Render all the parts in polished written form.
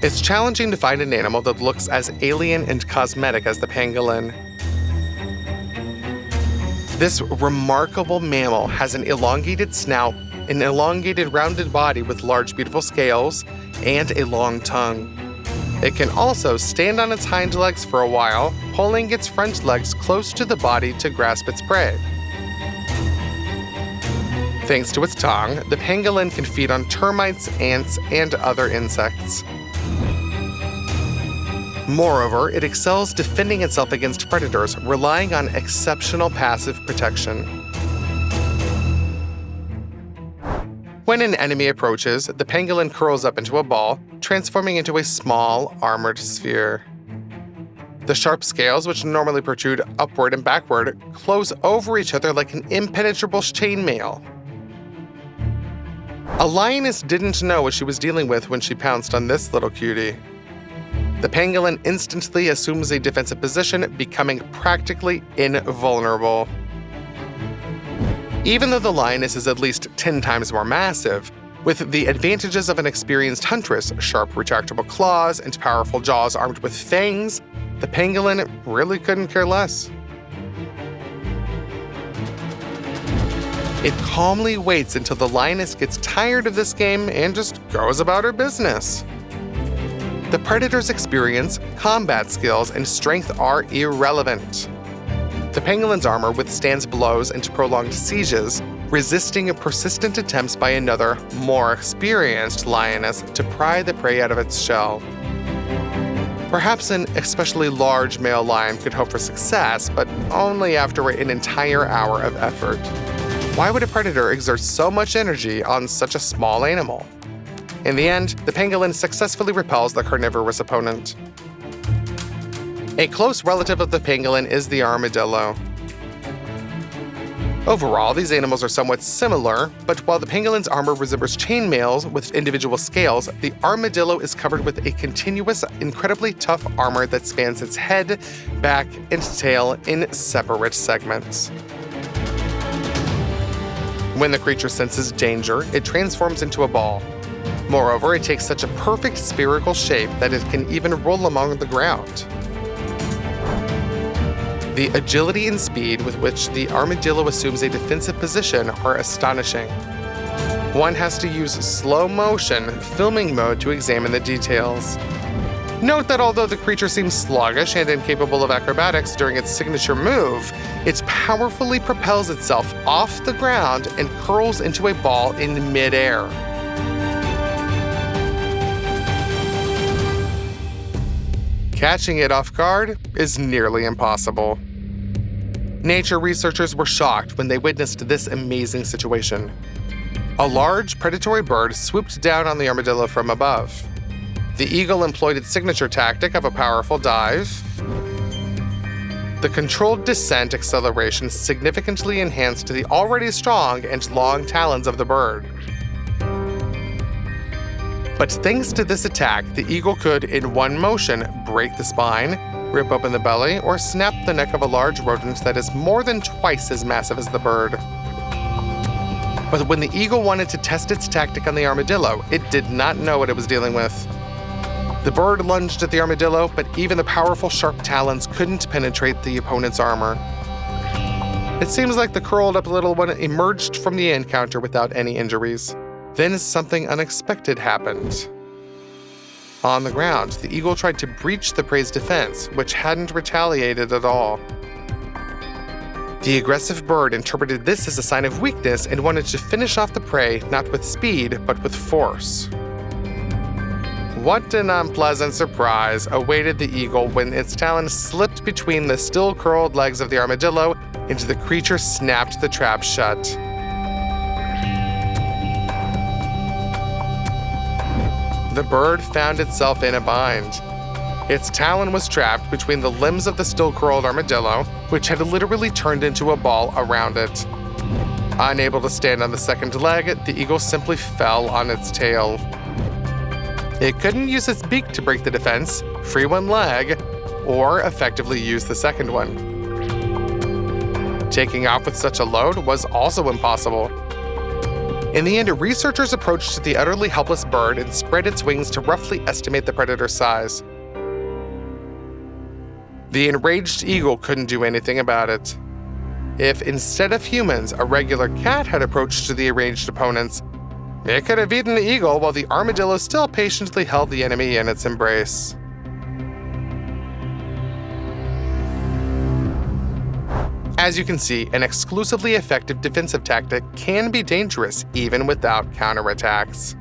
It's challenging to find an animal that looks as alien and cosmetic as the pangolin. This remarkable mammal has an elongated snout, an elongated rounded body with large beautiful scales, and a long tongue. It can also stand on its hind legs for a while, pulling its front legs close to the body to grasp its prey. Thanks to its tongue, the pangolin can feed on termites, ants, and other insects. Moreover, it excels defending itself against predators, relying on exceptional passive protection. When an enemy approaches, the pangolin curls up into a ball, transforming into a small, armored sphere. The sharp scales, which normally protrude upward and backward, close over each other like an impenetrable chainmail. A lioness didn't know what she was dealing with when she pounced on this little cutie. The pangolin instantly assumes a defensive position, becoming practically invulnerable. Even though the lioness is at least 10 times more massive, with the advantages of an experienced huntress, sharp retractable claws, and powerful jaws armed with fangs, the pangolin really couldn't care less. It calmly waits until the lioness gets tired of this game and just goes about her business. The predator's experience, combat skills, and strength are irrelevant. The pangolin's armor withstands blows and prolonged sieges, resisting persistent attempts by another, more experienced lioness to pry the prey out of its shell. Perhaps an especially large male lion could hope for success, but only after an entire hour of effort. Why would a predator exert so much energy on such a small animal? In the end, the pangolin successfully repels the carnivorous opponent. A close relative of the pangolin is the armadillo. Overall, these animals are somewhat similar, but while the pangolin's armor resembles chainmails with individual scales, the armadillo is covered with a continuous, incredibly tough armor that spans its head, back, and tail in separate segments. When the creature senses danger, it transforms into a ball. Moreover, it takes such a perfect spherical shape that it can even roll along the ground. The agility and speed with which the armadillo assumes a defensive position are astonishing. One has to use slow motion filming mode to examine the details. Note that although the creature seems sluggish and incapable of acrobatics during its signature move, it powerfully propels itself off the ground and curls into a ball in midair. Catching it off guard is nearly impossible. Nature researchers were shocked when they witnessed this amazing situation. A large predatory bird swooped down on the armadillo from above. The eagle employed its signature tactic of a powerful dive. The controlled descent acceleration significantly enhanced the already strong and long talons of the bird. But thanks to this attack, the eagle could, in one motion, break the spine, rip open the belly, or snap the neck of a large rodent that is more than twice as massive as the bird. But when the eagle wanted to test its tactic on the armadillo, it did not know what it was dealing with. The bird lunged at the armadillo, but even the powerful sharp talons couldn't penetrate the opponent's armor. It seems like the curled up little one emerged from the encounter without any injuries. Then something unexpected happened. On the ground, the eagle tried to breach the prey's defense, which hadn't retaliated at all. The aggressive bird interpreted this as a sign of weakness and wanted to finish off the prey not with speed, but with force. What an unpleasant surprise awaited the eagle when its talons slipped between the still curled legs of the armadillo and the creature snapped the trap shut. The bird found itself in a bind. Its talon was trapped between the limbs of the still curled armadillo, which had literally turned into a ball around it. Unable to stand on the second leg, the eagle simply fell on its tail. It couldn't use its beak to break the defense, free one leg, or effectively use the second one. Taking off with such a load was also impossible. In the end, researchers approached the utterly helpless bird and spread its wings to roughly estimate the predator's size. The enraged eagle couldn't do anything about it. If instead of humans, a regular cat had approached the enraged opponents, it could have eaten the eagle while the armadillo still patiently held the enemy in its embrace. As you can see, an exclusively effective defensive tactic can be dangerous even without counterattacks.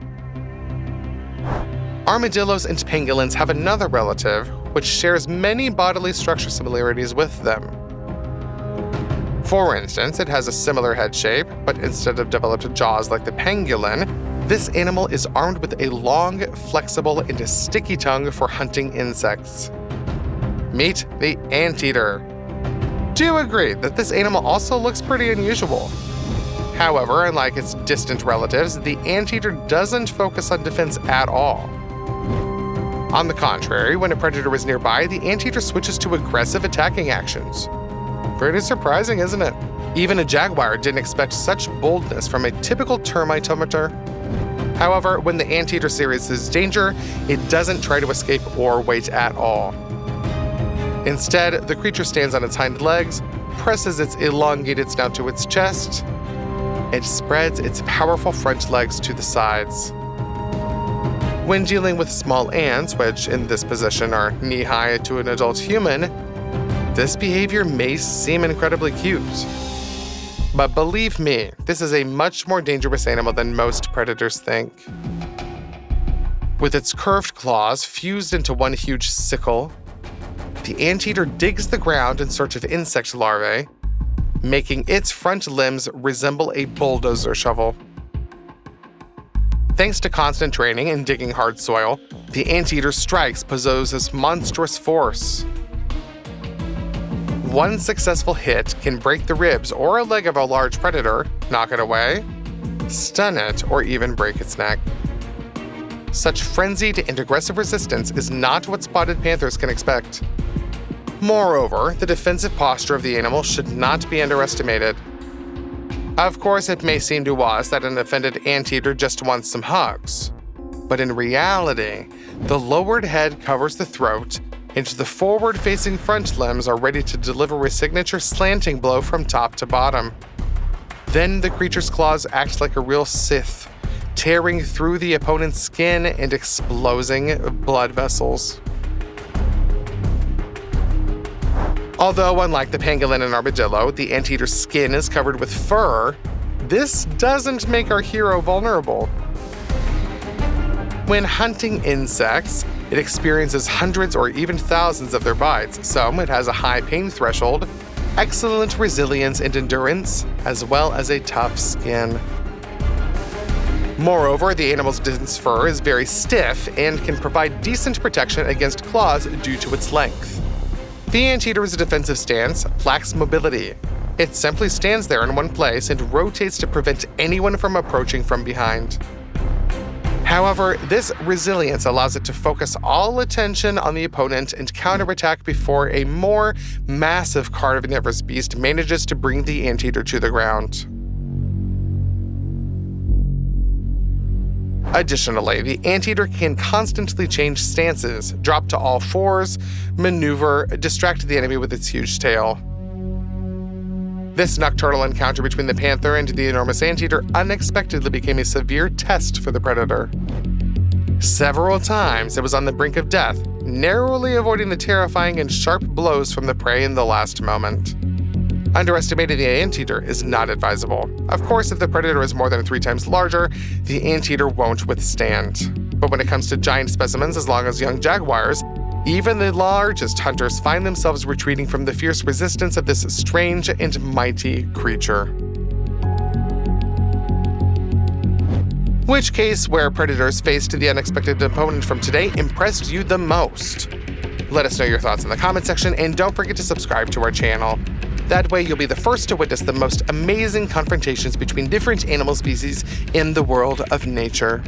Armadillos and pangolins have another relative, which shares many bodily structure similarities with them. For instance, it has a similar head shape, but instead of developed jaws like the pangolin, this animal is armed with a long, flexible, and sticky tongue for hunting insects. Meet the anteater. Do agree that this animal also looks pretty unusual. However, unlike its distant relatives, the anteater doesn't focus on defense at all. On the contrary, when a predator is nearby, the anteater switches to aggressive attacking actions. Pretty surprising, isn't it? Even a jaguar didn't expect such boldness from a typical termite hunter. However, when the anteater senses danger, it doesn't try to escape or wait at all. Instead, the creature stands on its hind legs, presses its elongated snout to its chest, and spreads its powerful front legs to the sides. When dealing with small ants, which in this position are knee-high to an adult human, this behavior may seem incredibly cute. But believe me, this is a much more dangerous animal than most predators think. With its curved claws fused into one huge sickle, the anteater digs the ground in search of insect larvae, making its front limbs resemble a bulldozer shovel. Thanks to constant training and digging hard soil, the anteater's strikes possess monstrous force. One successful hit can break the ribs or a leg of a large predator, knock it away, stun it, or even break its neck. Such frenzied and aggressive resistance is not what spotted panthers can expect. Moreover, the defensive posture of the animal should not be underestimated. Of course, it may seem to us that an offended anteater just wants some hugs. But in reality, the lowered head covers the throat, and the forward-facing front limbs are ready to deliver a signature slanting blow from top to bottom. Then the creature's claws act like a real scythe, tearing through the opponent's skin and exposing blood vessels. Although, unlike the pangolin and armadillo, the anteater's skin is covered with fur, this doesn't make our hero vulnerable. When hunting insects, it experiences hundreds or even thousands of their bites, so it has a high pain threshold, excellent resilience and endurance, as well as a tough skin. Moreover, the animal's dense fur is very stiff and can provide decent protection against claws due to its length. The anteater's defensive stance lacks mobility. It simply stands there in one place and rotates to prevent anyone from approaching from behind. However, this resilience allows it to focus all attention on the opponent and counterattack before a more massive carnivorous beast manages to bring the anteater to the ground. Additionally, the anteater can constantly change stances, drop to all fours, maneuver, distract the enemy with its huge tail. This nocturnal encounter between the panther and the enormous anteater unexpectedly became a severe test for the predator. Several times it was on the brink of death, narrowly avoiding the terrifying and sharp blows from the prey in the last moment. Underestimating the anteater is not advisable. Of course, if the predator is more than 3 times larger, the anteater won't withstand. But when it comes to giant specimens as long as young jaguars, even the largest hunters find themselves retreating from the fierce resistance of this strange and mighty creature. Which case where predators faced the unexpected opponent from today impressed you the most? Let us know your thoughts in the comment section, and don't forget to subscribe to our channel. That way you'll be the first to witness the most amazing confrontations between different animal species in the world of nature.